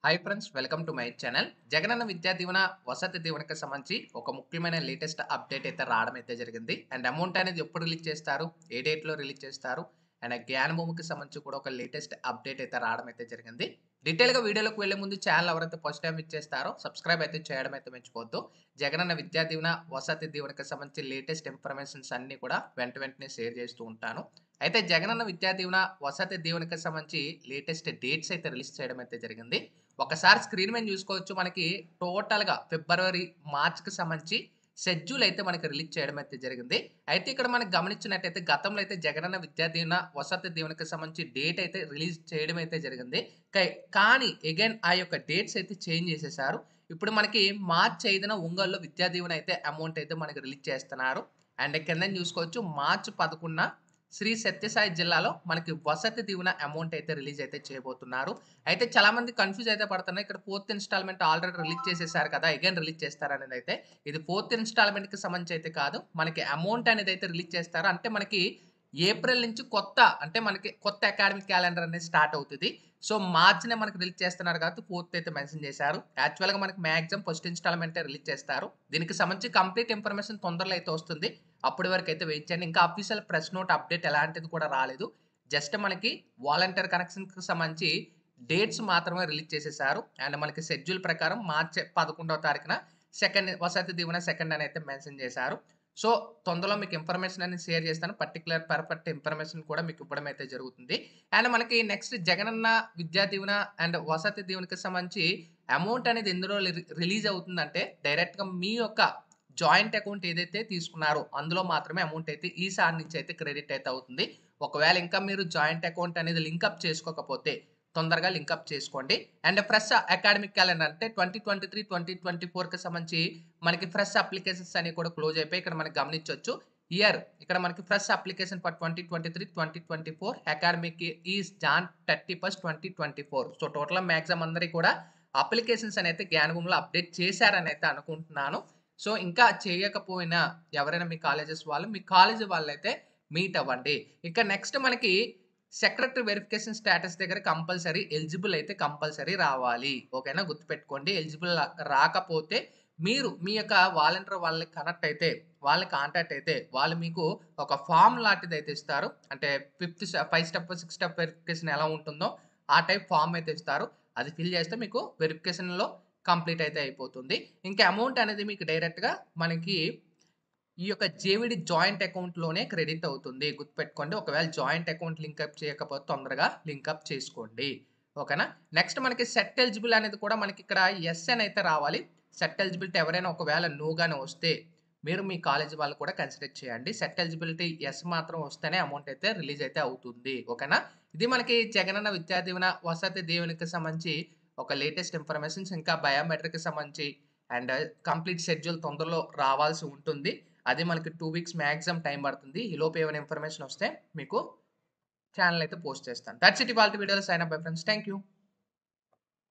Hi friends, welcome to my channel. Jagananna Vidya Deevena, వసతి దీవెనకి సంబంధించి ఒక ముఖ్యమైన లేటెస్ట్ అప్డేట్ అయితే రావడం అయితే జరిగింది. అండ్ అమౌంట్ అనేది ఎప్పుడు రిలీజ్ చేస్తారు, ఏ డేట్‌లో రిలీజ్ చేస్తారు, అండ్ జ్ఞాన భూమికి సంబంధించి కూడా ఒక లేటెస్ట్ అప్డేట్ అయితే రావడం అయితే జరిగింది. డీటెయిల్‌గా వీడియోలోకి వెళ్ళే ముందు ఛానల్ ఎవరైతే ఫస్ట్ టైమ్ ఇచ్చేస్తారో సబ్స్క్రైబ్ అయితే చేయడం అయితే మర్చిపోవద్దు. జగనన్న విద్యా దీవెన, వసతి దీవెనకి సంబంధించి లేటెస్ట్ ఇన్ఫర్మేషన్స్ అన్నీ కూడా వెంటనే షేర్ చేస్తూ ఉంటాను. అయితే జగనన్న విద్యా దీవెన, వసతి దీవెనకి సంబంధించి లేటెస్ట్ డేట్స్ అయితే రిలీజ్ చేయడం అయితే జరిగింది. ఒకసారి స్క్రీన్ మీద చూసుకోవచ్చు. మనకి టోటల్‌గా ఫిబ్రవరి, మార్చ్‌కి సంబంధించి షెడ్యూల్ అయితే మనకి రిలీజ్ చేయడం అయితే జరిగింది. అయితే ఇక్కడ మనకి గమనించినట్టయితే గతంలో అయితే జగనన్న విద్యా దీవెన, వసతి దీవెనకి సంబంధించి డేట్ అయితే రిలీజ్ చేయడం అయితే జరిగింది. కానీ అగైన్ ఆ యొక్క డేట్స్ అయితే చేంజ్ చేసేసారు. ఇప్పుడు మనకి మార్చ్ 5న ఒంగోలులో విద్యా దీవెన అయితే అమౌంట్ అయితే మనకి రిలీజ్ చేస్తున్నారు. అండ్ కిందన చూసుకోవచ్చు మార్చ్ 11న శ్రీ సత్యసాయి జిల్లాలో మనకి వసతి దీవెన అమౌంట్ అయితే రిలీజ్ అయితే చేయబోతున్నారు. అయితే చాలా మంది కన్‌ఫ్యూజ్ అయితే పడుతున్నారు. ఇక్కడ ఫోర్త్ ఇన్‌స్టాల్‌మెంట్ ఆల్రెడీ రిలీజ్ చేసేసారు కదా! అగైన్ రిలీజ్ చేస్తారనేది అయితే ఇది ఫోర్త్ ఇన్‌స్టాల్‌మెంట్‌కి సంబంధించి అయితే కాదు. మనకి అమౌంట్ అనేది అయితే రిలీజ్ చేస్తారు. అంటే మనకి ఏప్రిల్ నుంచి అంటే మనకి కొత్త అకాడమిక్ క్యాలెండర్ అనేది స్టార్ట్ అవుతది. సో, మార్చ్‌నే మనకి రిలీజ్ చేస్తున్నారు కాబట్టి ఫోర్త్ అయితే మెన్షన్ చేశారు. యాక్చువల్‌గా మనకి మాక్సిమం ఫస్ట్ ఇన్‌స్టాల్‌మెంటే రిలీజ్ చేస్తారు. దీనికి సంబంధించి కంప్లీట్ ఇన్ఫర్మేషన్ తొందరలో అయితే వస్తుంది. అప్పటి వరకు అయితే వెయిట్ చేయండి. ఇంకా అఫీషియల్ ప్రెస్ నోట్ అప్డేట్ ఎలాంటిది కూడా రాలేదు. జస్ట్ మనకి వాలంటీర్ కనెక్షన్‌కి సంబంధించి డేట్స్ మాత్రమే రిలీజ్ చేసేసారు. అండ్ మనకి షెడ్యూల్ ప్రకారం మార్చి 11వ తారీఖున సెకండ్ వసతి దీవెన సెకండ్ అని అయితే మెన్షన్ చేశారు. సో, తొందరలో మీకు ఇన్ఫర్మేషన్ అనేది షేర్ చేస్తాను. పర్ఫెక్ట్ ఇన్ఫర్మేషన్ కూడా మీకు ఇవ్వడం అయితే జరుగుతుంది. అండ్ మనకి నెక్స్ట్ జగనన్న విద్యా దీవెన అండ్ వసతి దీవెనకి సంబంధించి అమౌంట్ అనేది ఎందులో రిలీజ్ అవుతుందంటే డైరెక్ట్‌గా మీ యొక్క జాయింట్ అకౌంట్ ఏదైతే తీసుకున్నారో అందులో మాత్రమే అమౌంట్ అయితే ఈసారి నుంచి అయితే క్రెడిట్ అయితే అవుతుంది. ఒకవేళ ఇంకా మీరు జాయింట్ అకౌంట్ అనేది లింకప్ చేసుకోకపోతే తొందరగా లింకప్ చేసుకోండి. అండ్ ఫ్రెష్ అకాడమిక్ క్యాలెండర్ అంటే 2023, 2024కి సంబంధించి మనకి ఫ్రెష్ అప్లికేషన్స్ అనేవి కూడా క్లోజ్ అయిపోయి ఇక్కడ మనకి గమనించొచ్చు. ఇక్కడ మనకి fresh application for 2023, 2024 academic is Jan 31st, 2024. So, టోటల్‌గా మాక్సిమం అందరికి కూడా అప్లికేషన్స్ అనేది జ్ఞానభూమిలో అప్డేట్ చేశారని అయితే అనుకుంటున్నాను. సో, ఇంకా చేయకపోయినా ఎవరైనా మీ కాలేజీ వాళ్ళైతే మీట్ అవ్వండి. ఇక నెక్స్ట్ మనకి సెక్రటరీ వెరిఫికేషన్ స్టేటస్ దగ్గర ఎలిజిబుల్ అయితే కంపల్సరీ రావాలి. ఓకేనా? గుర్తుపెట్టుకోండి. ఎలిజిబుల్ రాకపోతే మీరు మీ యొక్క వాలంటీర్ వాళ్ళని కాంటాక్ట్ అయితే వాళ్ళు మీకు ఒక ఫార్మ్ లాంటిదైతే ఇస్తారు. అంటే 5 స్టెప్, 6 స్టెప్ వెరిఫికేషన్ ఎలా ఉంటుందో ఆ టైప్ ఫార్మ్ అయితే ఇస్తారు. అది ఫిల్ చేస్తే మీకు వెరిఫికేషన్‌లో కంప్లీట్ అయితే అయిపోతుంది. ఇంకా అమౌంట్ అనేది మీకు డైరెక్ట్‌గా మనకి ఈ యొక్క జేవిడి జాయింట్ అకౌంట్‌లోనే క్రెడిట్ అవుతుంది. గుర్తుపెట్టుకోండి. ఒకవేళ జాయింట్ అకౌంట్ లింకప్ చేయకపోతే తొందరగా లింకప్ చేసుకోండి. ఓకేనా? నెక్స్ట్ మనకి సెట్ ఎలిజిబుల్ అనేది కూడా మనకిక్కడ యెస్ అని అయితే రావాలి. సెట్ ఎలిజిబిలిటీ ఎవరైనా ఒకవేళ నో గాని వస్తే మీరు మీ కాలేజీ వాళ్ళు కూడా కన్సిడర్ చేయండి. సెట్ ఎలిజిబిలిటీ యెస్ మాత్రం వస్తేనే అమౌంట్ అయితే రిలీజ్ అయితే అవుతుంది. ఓకేనా? ఇది మనకి జగనన్న విద్యా దీవెన, వసతి దీవెనకి సంబంధించి ఒక లేటెస్ట్ ఇన్ఫర్మేషన్స్ ఇంకా బయోమెట్రిక్‌కి సంబంధించి అండ్ కంప్లీట్ షెడ్యూల్ తొందరలో రావాల్సి ఉంటుంది. అది మనకి 2 వీక్స్ మాక్సిమం టైం పడుతుంది. ఈలోపు ఏమైనా ఇన్ఫర్మేషన్ వస్తే మీకు ఛానెల్ అయితే పోస్ట్ చేస్తాను. దట్స్ ఇట్ ఇవాల్టి వీడియోలో. Sign up bye friends. Thank you.